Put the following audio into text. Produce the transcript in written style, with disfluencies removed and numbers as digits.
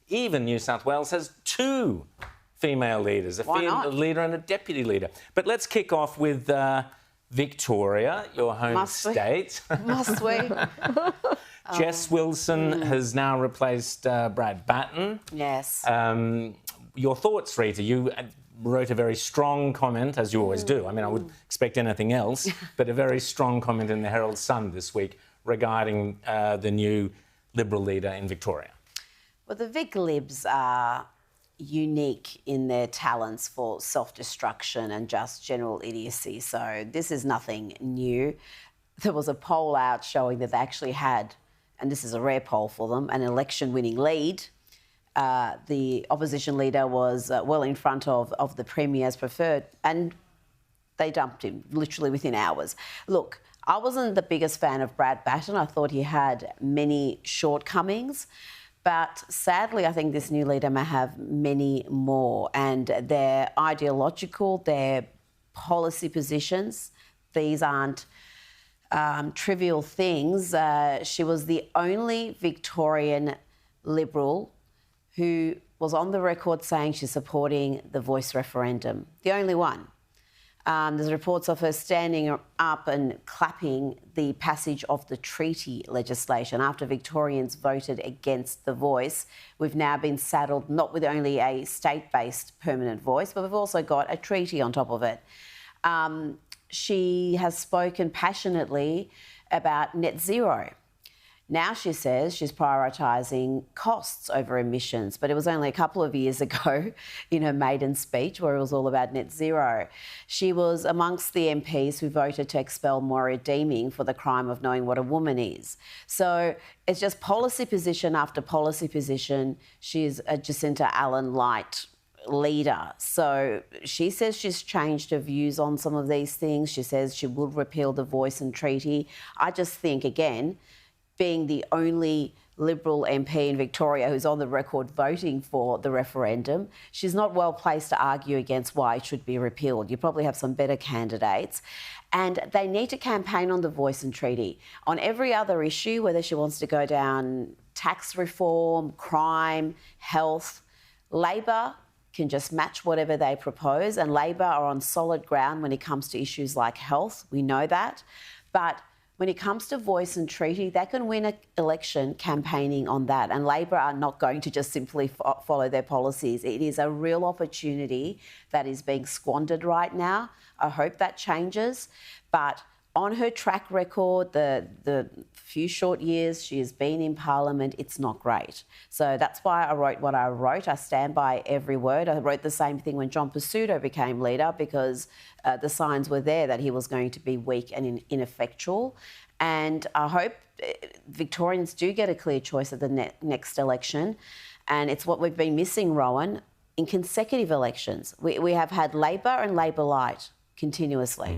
Even New South Wales has 2 female leaders, a female leader and a deputy leader. But let's kick off with Victoria, your home state. Must we? Jess Wilson has now replaced Brad Batten. Yes. Your thoughts, Rita? You wrote a very strong comment, as you always do. I mean, I would expect anything else, but a very strong comment in the Herald Sun this week regarding the new Liberal leader in Victoria. Well, the Vic Libs are unique in their talents for self-destruction and just general idiocy, so this is nothing new. There was a poll out showing that they actually had, and this is a rare poll for them, an election-winning lead. The opposition leader was well in front of the Premier's preferred, and they dumped him literally within hours. Look, I wasn't the biggest fan of Brad Batten. I thought he had many shortcomings. But sadly, I think this new leader may have many more, and their ideological, their policy positions, these aren't trivial things. She was the only Victorian Liberal who was on the record saying she's supporting the voice referendum. The only one. There's reports of her standing up and clapping the passage of the treaty legislation. After Victorians voted against the voice, we've now been saddled not with only a state-based permanent voice, but we've also got a treaty on top of it. She has spoken passionately about net zero. Now she says she's prioritising costs over emissions, but it was only a couple of years ago in her maiden speech where it was all about net zero. She was amongst the MPs who voted to expel Moira Deeming for the crime of knowing what a woman is. So it's just policy position after policy position. She's a Jacinta Allan-lite leader. So she says she's changed her views on some of these things. She says she will repeal the voice and treaty. I just think, again, being the only Liberal MP in Victoria who's on the record voting for the referendum, she's not well placed to argue against why it should be repealed. You probably have some better candidates. And they need to campaign on the voice and treaty. On every other issue, whether she wants to go down tax reform, crime, health, Labor can just match whatever they propose, and Labor are on solid ground when it comes to issues like health. We know that. But when it comes to voice and treaty, they can win an election campaigning on that. And Labor are not going to just simply follow their policies. It is a real opportunity that is being squandered right now. I hope that changes. But on her track record, the few short years she has been in Parliament, it's not great. So that's why I wrote what I wrote. I stand by every word. I wrote the same thing when John Pesutto became leader because the signs were there that he was going to be weak and ineffectual. And I hope Victorians do get a clear choice at the next election. And it's what we've been missing, Rowan, in consecutive elections. We have had Labor and Labor-lite continuously.